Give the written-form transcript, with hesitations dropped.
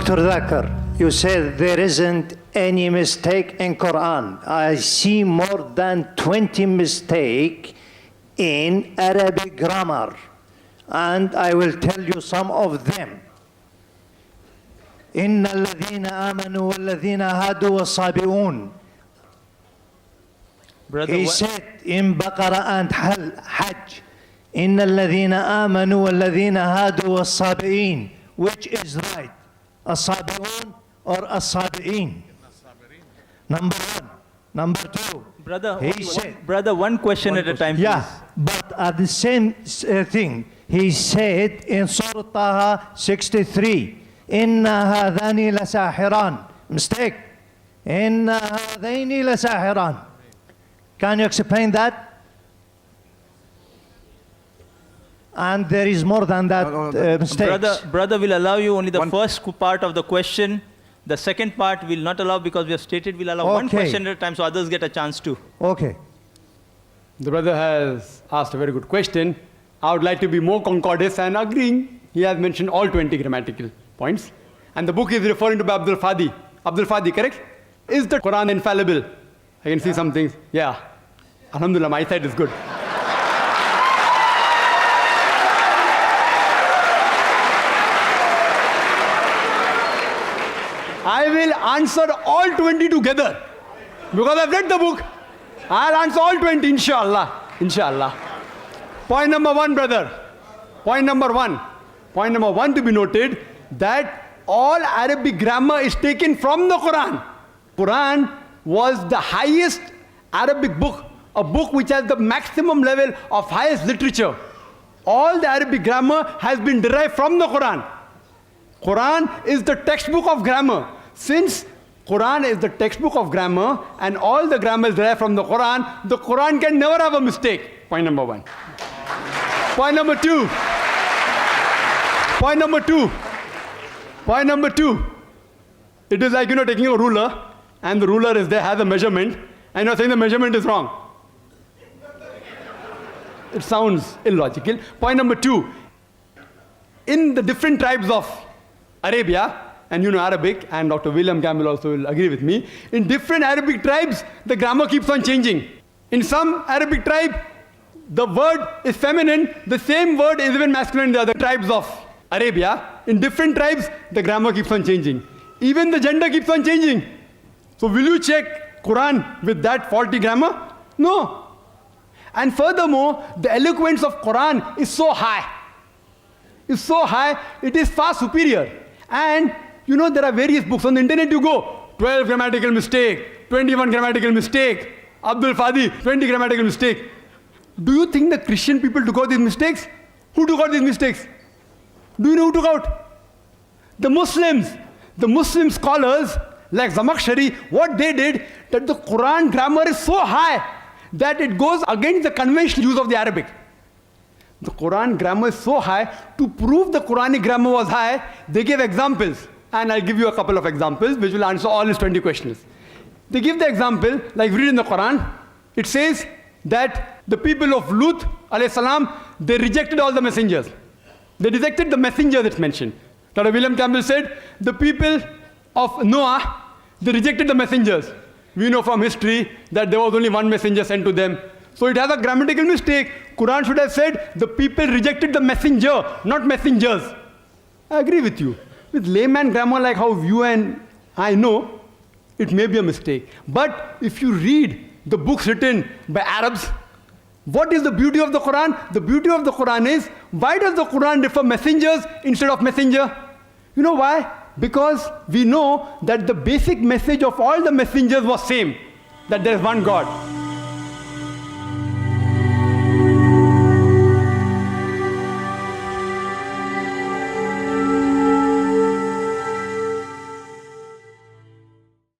Dr. Zakir, you said there isn't any mistake in Quran. I see more than 20 mistakes in Arabic grammar, and I will tell you some of them. إن الذين آمنوا والذين هادوا والصابئون. He said in Baqarah and Hajj, إن الذين آمنوا والذين هادوا والصابئين. Which is right? الصابئون or الصابئين? Number one. Number two. Brother, one question at a time, please. Yeah, but at the same thing, he said in Surah Taha 63, إِنَّ هَذَانِ لَسَاحِرَانِ. Mistake. إِنَّ هَذَيْنِ لَسَاحِرَانِ. Can you explain that? And there is more than that mistakes. Brother will allow you only the first part of the question. The second part will not allow because we have stated we'll allow one question at a time so others get a chance too. Okay. The brother has asked a very good question. I would like to be more concordant and agreeing. He has mentioned all 20 grammatical points. And the book is referring to Abdul Fadi. Abdul Fadi, correct? Is the Quran infallible? I can see some things. Yeah. Alhamdulillah, my side is good. I will answer all 20 together. Because I've read the book. I'll answer all 20, inshallah. Inshallah. Point number one, brother. Point number one. Point number one to be noted that all Arabic grammar is taken from the Quran. Quran was the highest Arabic book, a book which has the maximum level of highest literature. All the Arabic grammar has been derived from the Quran. Quran is the textbook of grammar. Since Quran is the textbook of grammar and all the grammar is derived from the Quran can never have a mistake. Point number one. Point number two. Point number two. Point number two. It is like, taking a ruler and the ruler is there, has a measurement, and you're saying the measurement is wrong. It sounds illogical. Point number two. In the different tribes of Arabia, and Arabic, and Dr. William Campbell also will agree with me, in different Arabic tribes, the grammar keeps on changing. In some Arabic tribe, the word is feminine, the same word is even masculine in the other tribes of Arabia. In different tribes, the grammar keeps on changing. Even the gender keeps on changing. So will you check Quran with that faulty grammar? No. And furthermore, the eloquence of Quran is so high. It's so high, it is far superior. And there are various books on the internet. You go 12 grammatical mistake, 21 grammatical mistake, Abdul Fadi 20 grammatical mistake. Do you think the Christian people took out these mistakes? Who took out these mistakes? Do you know who took out? The Muslims. The Muslim scholars like Zamakhshari, what they did, that the Quran grammar is so high that it goes against the conventional use of the Arabic. The Quran grammar is so high, to prove the Quranic grammar was high, they gave examples. And I'll give you a couple of examples which will answer all his 20 questions. They give the example, like read in the Quran, it says that the people of Lut, alayhi salam, they rejected all the messengers. They rejected the messengers that's mentioned. Dr. William Campbell said, the people of Noah, they rejected the messengers. We know from history that there was only one messenger sent to them. So it has a grammatical mistake. Quran should have said, the people rejected the messenger, not messengers. I agree with you. With layman grammar like how you and I know, it may be a mistake. But if you read the books written by Arabs, what is the beauty of the Quran? The beauty of the Quran is, why does the Quran refer messengers instead of messenger? You know why? Because we know that the basic message of all the messengers was same, that there is one God.